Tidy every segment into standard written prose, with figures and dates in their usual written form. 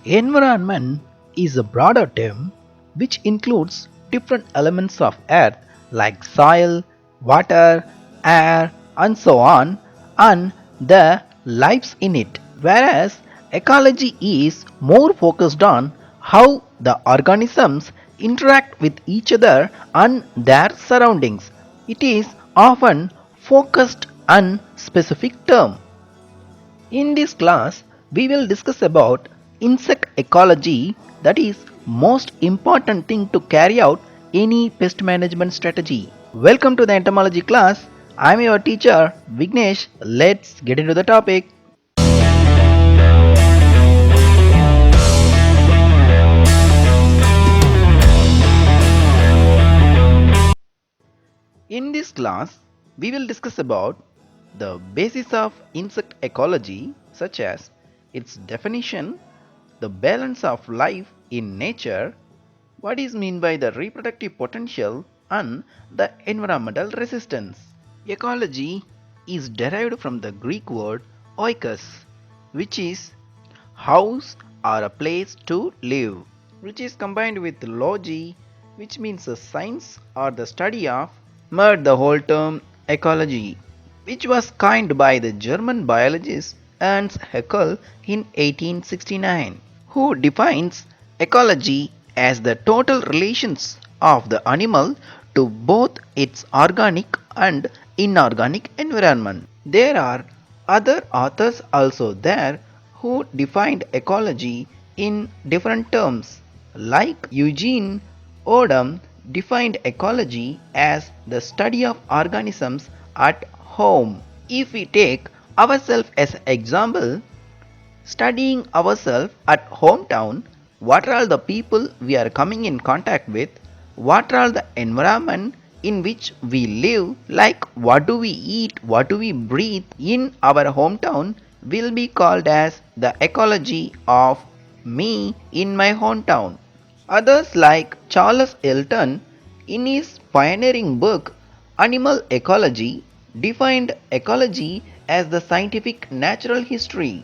Environment is a broader term which includes different elements of earth like soil, water, air, and so on, and the lives in it. Whereas ecology is more focused on how the organisms interact with each other and their surroundings. It is often focused on specific term. In this class, we will discuss about insect ecology, that is most important thing to carry out any pest management strategy. Welcome to the entomology class. I am your teacher Vignesh. Let's get into the topic. In this class, we will discuss about the basis of insect ecology such as its definition, the balance of life in nature, what is meant by the reproductive potential and the environmental resistance. Ecology is derived from the Greek word oikos, which is house or a place to live, which is combined with logy, which means a science or the study of, made the whole term ecology, which was coined by the German biologist Ernst Haeckel in 1869, who defines ecology as the total relations of the animal to both its organic and inorganic environment. There are other authors also there who defined ecology in different terms, like Eugene Odum defined ecology as the study of organisms at home. If we take ourselves as example, studying ourselves at hometown, what are all the people we are coming in contact with, what are all the environment in which we live, like what do we eat, what do we breathe in our hometown will be called as the ecology of me in my hometown. Others like Charles Elton in his pioneering book Animal Ecology defined ecology as the scientific natural history.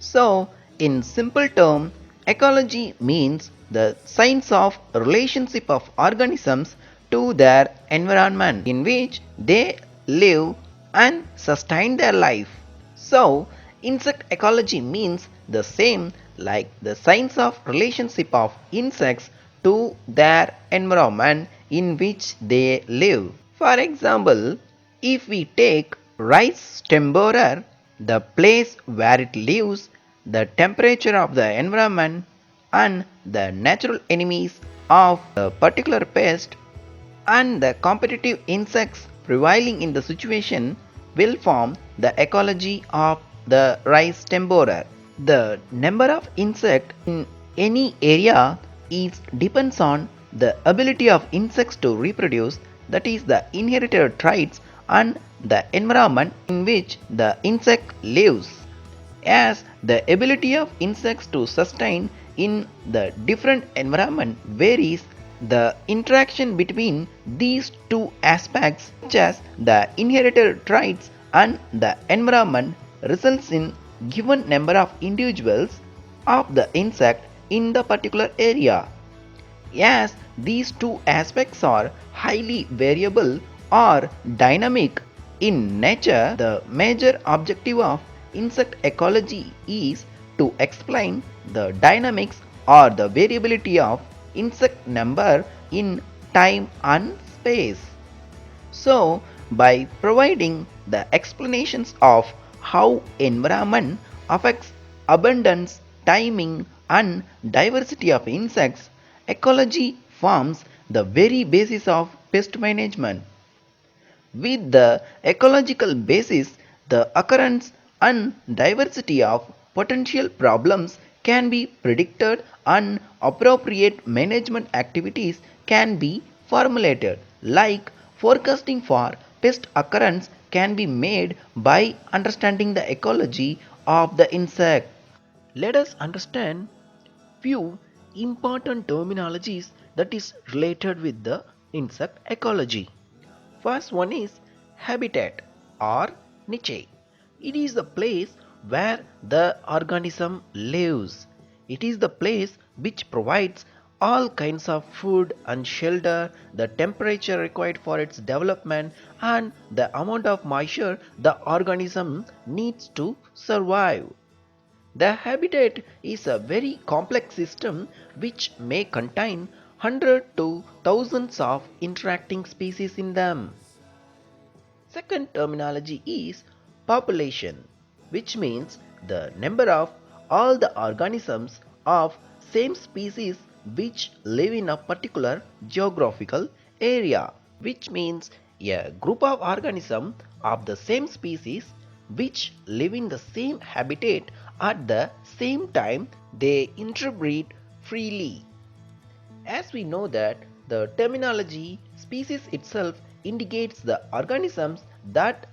So, in simple term, ecology means the science of relationship of organisms to their environment in which they live and sustain their life. So, insect ecology means the same like the science of relationship of insects to their environment in which they live. For example, if we take rice stem borer, the place where it lives, the temperature of the environment, and the natural enemies of a particular pest, and the competitive insects prevailing in the situation will form the ecology of the rice stem borer. The number of insects in any area is depends on the ability of insects to reproduce, that is the inherited traits and the environment in which the insect lives. As the ability of insects to sustain in the different environment varies, the interaction between these two aspects such as the inherited traits and the environment results in given number of individuals of the insect in the particular area. As these two aspects are highly variable or dynamic in nature, the major objective of insect ecology is to explain the dynamics or the variability of insect number in time and space. So, by providing the explanations of how environment affects abundance, timing, and diversity of insects, ecology forms the very basis of pest management. With the ecological basis, the occurrence and diversity of potential problems can be predicted and appropriate management activities can be formulated, like forecasting for pest occurrence can be made by understanding the ecology of the insect. Let us understand few important terminologies that is related with the insect ecology. First one is habitat or niche. It is the place where the organism lives. It is the place which provides all kinds of food and shelter, the temperature required for its development, and the amount of moisture the organism needs to survive. The habitat is a very complex system which may contain hundreds to thousands of interacting species in them. Second terminology is population, which means the number of all the organisms of same species which live in a particular geographical area, which means a group of organisms of the same species which live in the same habitat at the same time they interbreed freely. As we know that the terminology species itself indicates the organisms that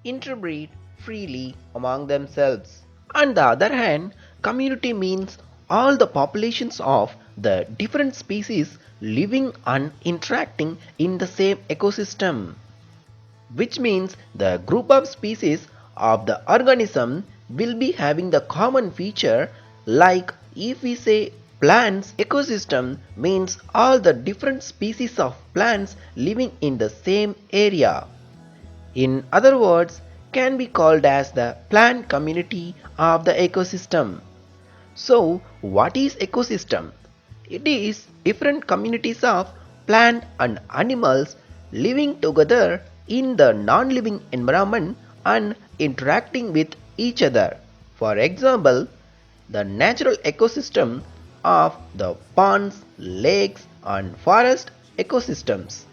interbreed freely among themselves. On the other hand, community means all the populations of the different species living and interacting in the same ecosystem, which means the group of species of the organism will be having the common feature. Like if we say plants ecosystem means all the different species of plants living in the same area, in other words can be called as the plant community of the ecosystem. So, what is ecosystem? It is different communities of plant and animals living together in the non-living environment and interacting with each other. For example, the natural ecosystem of the ponds, lakes and forest ecosystems,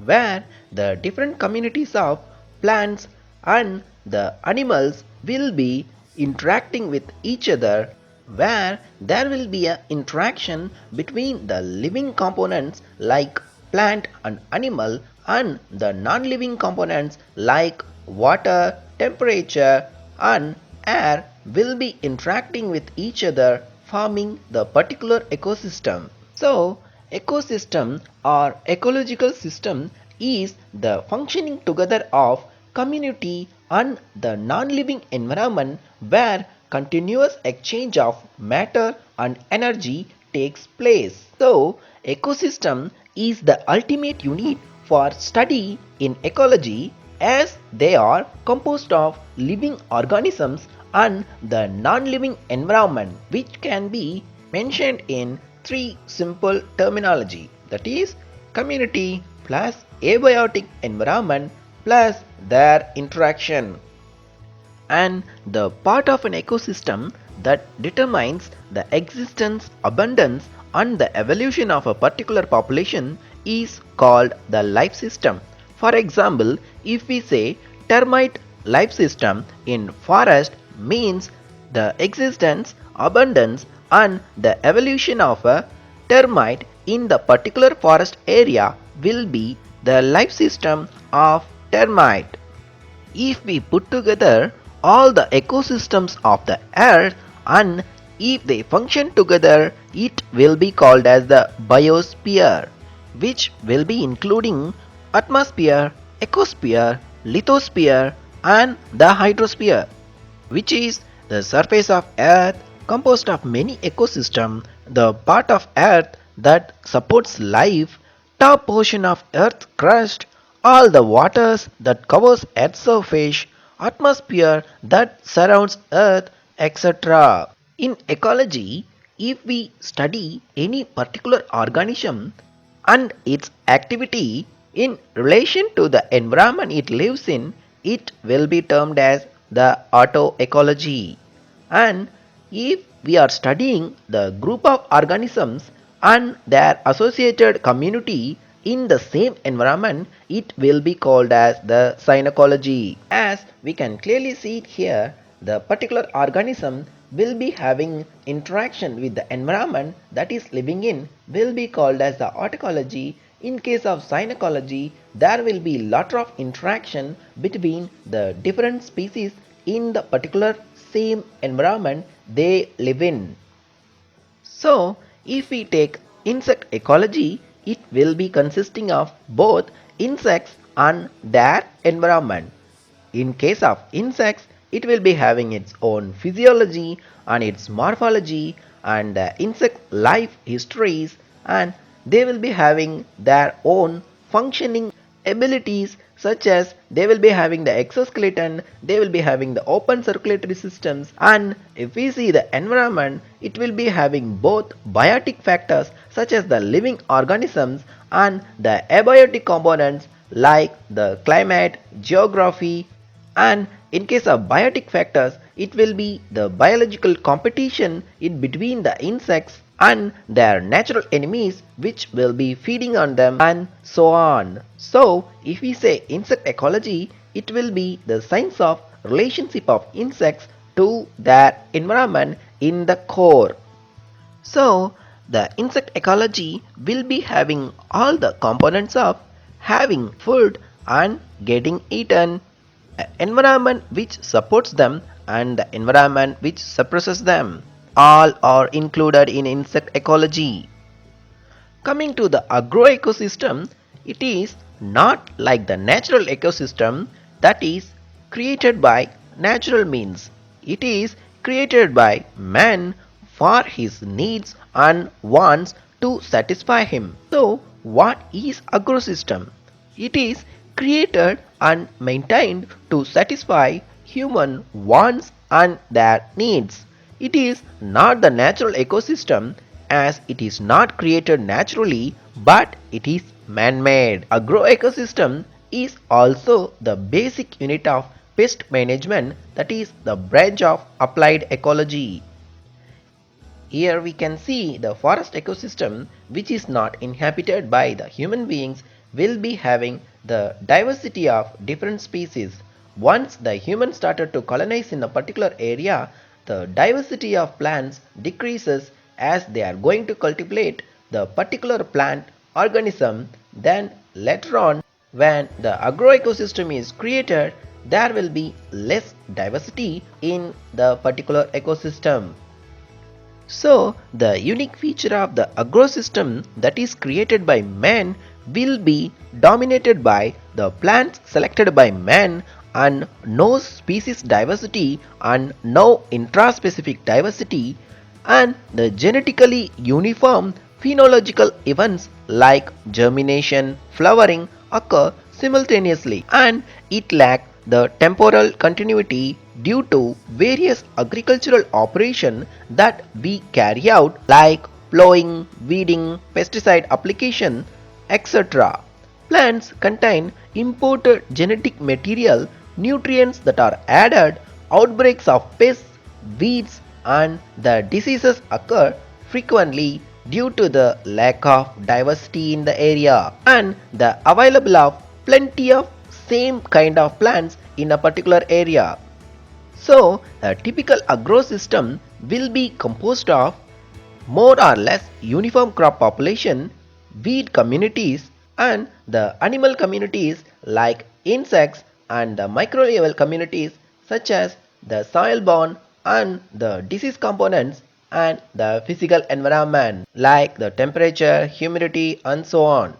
where the different communities of plants and the animals will be interacting with each other, where there will be an interaction between the living components like plant and animal and the non-living components like water, temperature and air will be interacting with each other, forming the particular ecosystem. So, ecosystem or ecological system is the functioning together of community and the non-living environment where continuous exchange of matter and energy takes place. So, ecosystem is the ultimate unit for study in ecology, as they are composed of living organisms and the non-living environment, which can be mentioned in three simple terminology, that is community plus abiotic environment plus their interaction. And the part of an ecosystem that determines the existence, abundance and the evolution of a particular population is called the life system. For example, if we say termite life system in forest means the existence, abundance and the evolution of a termite in the particular forest area will be the life system of termite. If we put together all the ecosystems of the earth and if they function together, it will be called as the biosphere, which will be including atmosphere, ecosphere, lithosphere and the hydrosphere, which is the surface of earth composed of many ecosystems, the part of earth that supports life, top portion of earth crust, all the waters that covers earth's surface, atmosphere that surrounds earth, etc. In ecology, if we study any particular organism and its activity in relation to the environment it lives in, it will be termed as the autoecology. And if we are studying the group of organisms and their associated community in the same environment, it will be called as the synecology. As we can clearly see it here, the particular organism will be having interaction with the environment that is living in will be called as the autoecology. In case of synecology, there will be lot of interaction between the different species in the particular same environment they live in. So, if we take insect ecology, it will be consisting of both insects and their environment. In case of insects, it will be having its own physiology and its morphology and insect life histories, and they will be having their own functioning abilities, such as they will be having the exoskeleton, they will be having the open circulatory systems, and if we see the environment, it will be having both biotic factors such as the living organisms and the abiotic components like the climate, geography, and in case of biotic factors, it will be the biological competition in between the insects and their natural enemies which will be feeding on them and so on. So if we say insect ecology, it will be the science of relationship of insects to their environment in the core. So the insect ecology will be having all the components of having food and getting eaten, environment which supports them and the environment which suppresses them. All are included in insect ecology. Coming to the agroecosystem, it is not like the natural ecosystem that is created by natural means. It is created by man for his needs and wants to satisfy him. So, what is agrosystem? It is created and maintained to satisfy human wants and their needs. It is not the natural ecosystem as it is not created naturally but it is man-made. Agroecosystem is also the basic unit of pest management, that is the branch of applied ecology. Here we can see the forest ecosystem which is not inhabited by the human beings will be having the diversity of different species. Once the humans started to colonize in a particular area, the diversity of plants decreases as they are going to cultivate the particular plant organism. Then later on, when the agroecosystem is created, there will be less diversity in the particular ecosystem. So, the unique feature of the agrosystem that is created by man will be dominated by the plants selected by man and no species diversity and no intraspecific diversity, and the genetically uniform phenological events like germination, flowering occur simultaneously, and it lacks the temporal continuity due to various agricultural operations that we carry out like plowing, weeding, pesticide application, etc. Plants contain imported genetic material, nutrients that are added, outbreaks of pests, weeds, and the diseases occur frequently due to the lack of diversity in the area and the available of plenty of same kind of plants in a particular area. So, a typical agro system will be composed of more or less uniform crop population, weed communities, and the animal communities like insects, and the micro level communities such as the soil borne and the disease components, and the physical environment like the temperature, humidity, and so on.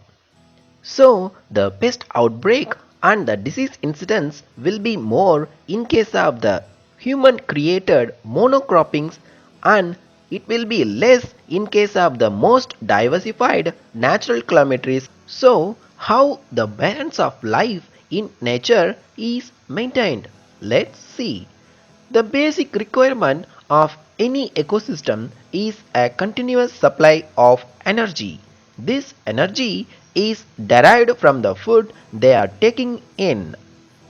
So, the pest outbreak and the disease incidence will be more in case of the human created monocroppings, and it will be less in case of the most diversified natural calamities. So, how the balance of life in nature is maintained? Let's see. The basic requirement of any ecosystem is a continuous supply of energy. This energy is derived from the food they are taking in.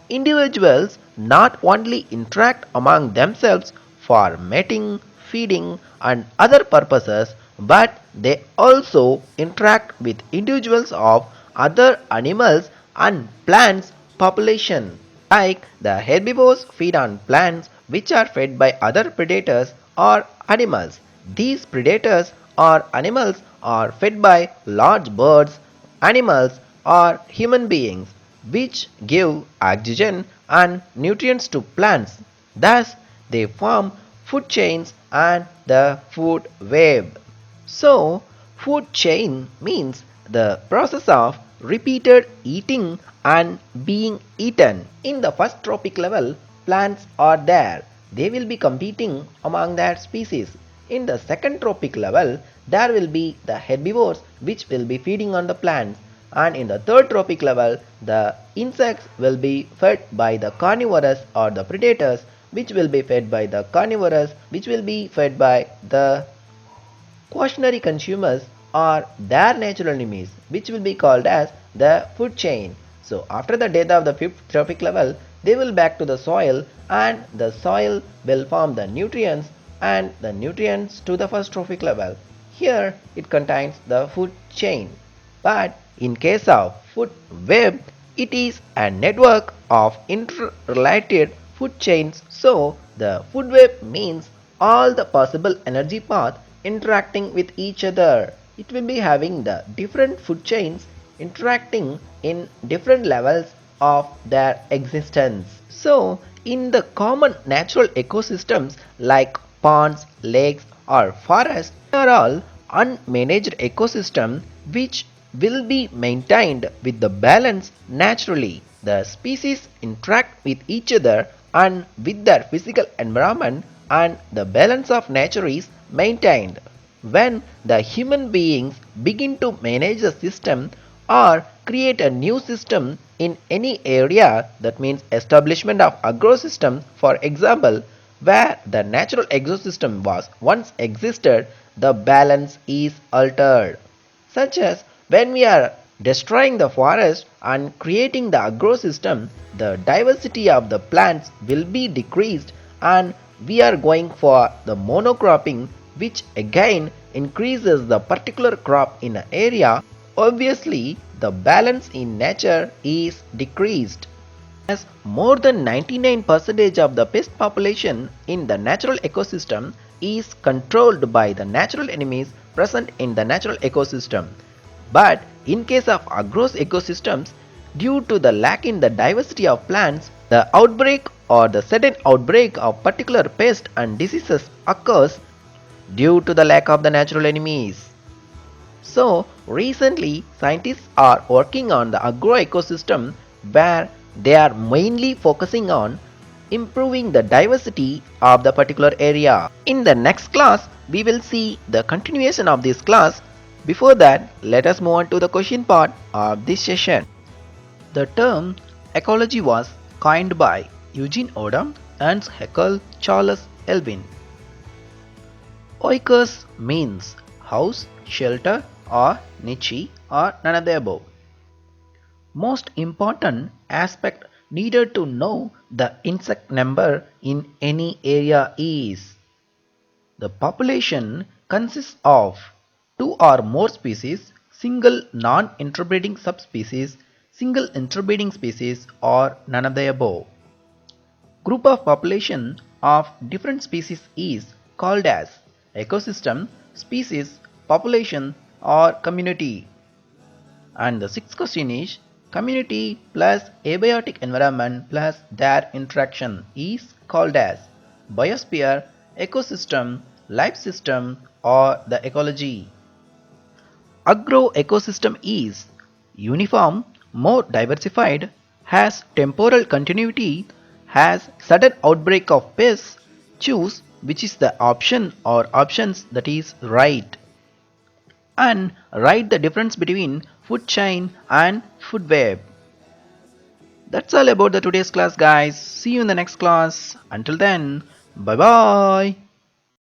Individuals not only interact among themselves for mating, feeding, and other purposes, but they also interact with individuals of other animals and plants population. Like the herbivores feed on plants which are fed by other predators or animals. These predators or animals are fed by large birds, animals, or human beings, which give oxygen and nutrients to plants. Thus, they form food chains and the food web. So, food chain means the process of repeated eating and being eaten. In the first trophic level, plants are there. They will be competing among their species. In the second trophic level, there will be the herbivores which will be feeding on the plants, and in the third trophic level, the insects will be fed by the carnivorous or the predators, which will be fed by the carnivorous, which will be fed by the cautionary consumers are their natural enemies, which will be called as the food chain. So after the death of the fifth trophic level, they will back to the soil, and the soil will form the nutrients, and the nutrients to the first trophic level. Here it contains the food chain. But in case of food web, it is a network of interrelated food chains. So the food web means all the possible energy paths interacting with each other. It will be having the different food chains interacting in different levels of their existence. So in the common natural ecosystems like ponds, lakes or forests, they are all unmanaged ecosystem which will be maintained with the balance naturally. The species interact with each other and with their physical environment, and the balance of nature is maintained. When the human beings begin to manage the system or create a new system in any area, that means establishment of agrosystem, for example, where the natural ecosystem was once existed, the balance is altered, such as when we are destroying the forest and creating the agrosystem, the diversity of the plants will be decreased, and we are going for the monocropping, which again increases the particular crop in an area. Obviously the balance in nature is decreased, as more than 99% of the pest population in the natural ecosystem is controlled by the natural enemies present in the natural ecosystem. But in case of agro ecosystems, due to the lack in the diversity of plants, the outbreak or the sudden outbreak of particular pests and diseases occurs due to the lack of the natural enemies. So recently scientists are working on the agro ecosystem, where they are mainly focusing on improving the diversity of the particular area. In the next class, we will see the continuation of this class. Before that, let us move on to the question part of this session. The term ecology was coined by Eugene Odom, Ernst Haeckel, Charles Elwin. Oikos means house, shelter or niche or none of the above. Most important aspect needed to know the insect number in any area is the population consists of two or more species, single non-interbreeding subspecies, single interbreeding species or none of the above. Group of population of different species is called as ecosystem, species, population or community. And the sixth question is community plus abiotic environment plus their interaction is called as biosphere, ecosystem, life system or the ecology. Agro ecosystem is uniform, more diversified, has temporal continuity, has sudden outbreak of pests. Choose which is the option or options that is right, and write the difference between food chain and food web. That's all about the today's class, guys. See you in the next class. Until then, bye bye.